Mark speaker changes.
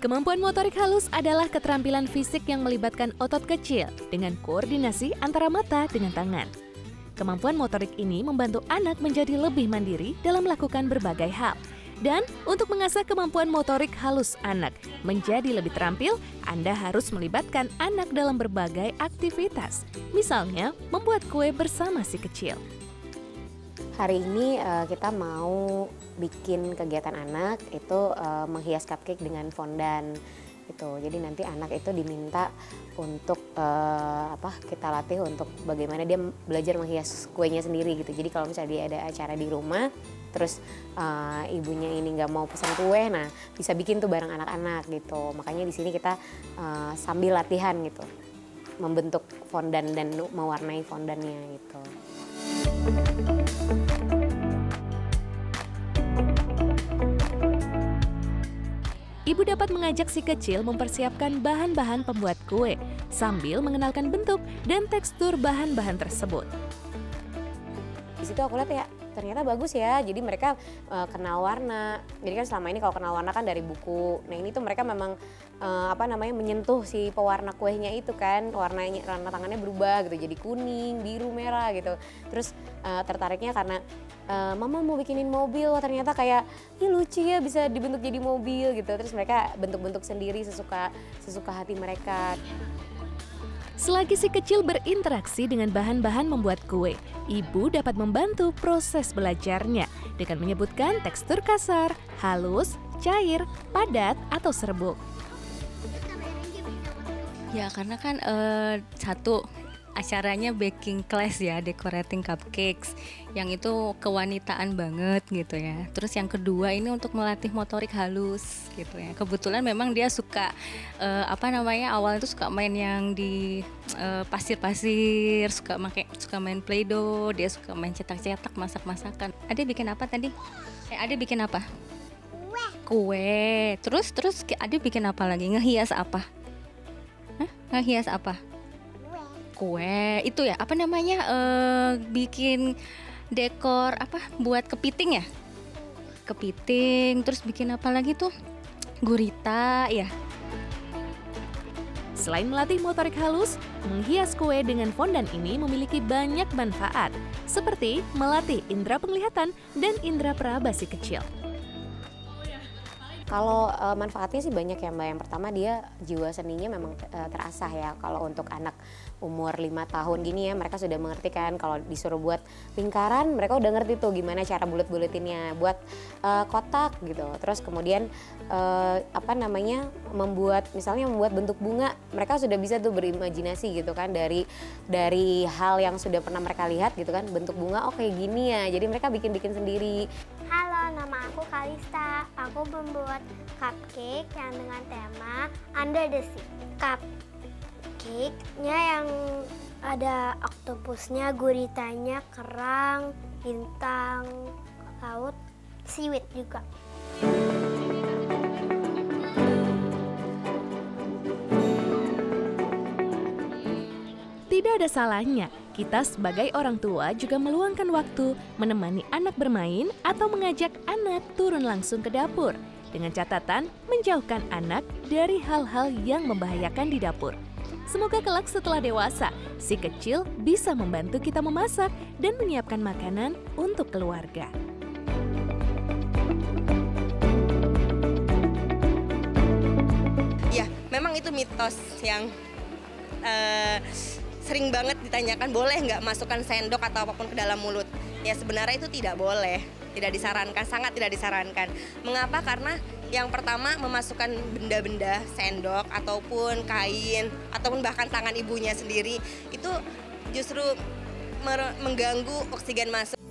Speaker 1: Kemampuan motorik halus adalah keterampilan fisik yang melibatkan otot kecil dengan koordinasi antara mata dengan tangan. Kemampuan motorik ini membantu anak menjadi lebih mandiri dalam melakukan berbagai hal. Dan untuk mengasah kemampuan motorik halus anak menjadi lebih terampil, Anda harus melibatkan anak dalam berbagai aktivitas. Misalnya, membuat kue bersama si kecil.
Speaker 2: Hari ini kita mau bikin kegiatan anak itu menghias cupcake dengan fondant gitu. Jadi nanti anak itu diminta untuk kita latih untuk bagaimana dia belajar menghias kuenya sendiri gitu. Jadi kalau misalnya dia ada acara di rumah, terus ibunya ini nggak mau pesan kue, nah bisa bikin tuh bareng anak-anak gitu. Makanya di sini kita sambil latihan gitu, membentuk fondant dan mewarnai fondannya gitu.
Speaker 1: Ibu dapat mengajak si kecil mempersiapkan bahan-bahan pembuat kue sambil mengenalkan bentuk dan tekstur bahan-bahan tersebut.
Speaker 2: Di situ aku lihat ya, ternyata bagus ya. Jadi mereka kenal warna. Jadi kan selama ini kalau kenal warna kan dari buku. Nah ini tuh mereka memang menyentuh si pewarna kuenya itu kan, warna tangannya berubah gitu, jadi kuning, biru, merah gitu. Terus tertariknya karena mama mau bikinin mobil, wah ternyata kayak ih lucu ya bisa dibentuk jadi mobil gitu. Terus mereka bentuk-bentuk sendiri sesuka hati mereka.
Speaker 1: Selagi si kecil berinteraksi dengan bahan-bahan membuat kue, ibu dapat membantu proses belajarnya dengan menyebutkan tekstur kasar, halus, cair, padat, atau serbuk.
Speaker 3: Ya karena kan satu acaranya baking class ya, decorating cupcakes, yang itu kewanitaan banget gitu ya. Terus yang kedua ini untuk melatih motorik halus gitu ya. Kebetulan memang dia suka awalnya tuh suka main yang di pasir-pasir, suka main play-doh, dia suka main cetak-cetak, masak-masakan. Ade bikin apa tadi? Ade bikin apa? Kue. Terus Ade bikin apa lagi? Ngehias apa? Ngehias apa? Kue. Itu ya, apa namanya? Bikin dekor buat kepiting ya? Kepiting, terus bikin apa lagi tuh? Gurita ya.
Speaker 1: Selain melatih motorik halus, menghias kue dengan fondant ini memiliki banyak manfaat, seperti melatih indera penglihatan dan indera peraba si kecil.
Speaker 2: Kalau manfaatnya sih banyak ya Mbak. Yang pertama dia jiwa seninya memang terasah ya. Kalau untuk anak umur 5 tahun gini ya, mereka sudah mengerti kan kalau disuruh buat lingkaran, mereka udah ngerti tuh gimana cara bulet-buletinnya, buat kotak gitu. Terus kemudian membuat bentuk bunga, mereka sudah bisa tuh berimajinasi gitu kan dari hal yang sudah pernah mereka lihat gitu kan, bentuk bunga oh kayak gini ya. Jadi mereka bikin-bikin sendiri.
Speaker 4: Halo, nama aku Kalista. Aku membuat cupcake yang dengan tema Under the Sea. Cupcake-nya yang ada oktopusnya, guritanya, kerang, bintang laut, seaweed juga.
Speaker 1: Tidak ada salahnya kita sebagai orang tua juga meluangkan waktu menemani anak bermain atau mengajak anak turun langsung ke dapur dengan catatan menjauhkan anak dari hal-hal yang membahayakan di dapur. Semoga kelak setelah dewasa, si kecil bisa membantu kita memasak dan menyiapkan makanan untuk keluarga.
Speaker 5: Ya, memang itu mitos yang sering banget ditanyakan, boleh nggak masukkan sendok atau apapun ke dalam mulut. Ya sebenarnya itu tidak boleh, tidak disarankan, sangat tidak disarankan. Mengapa? Karena yang pertama memasukkan benda-benda, sendok ataupun kain ataupun bahkan tangan ibunya sendiri itu justru mengganggu oksigen masuk.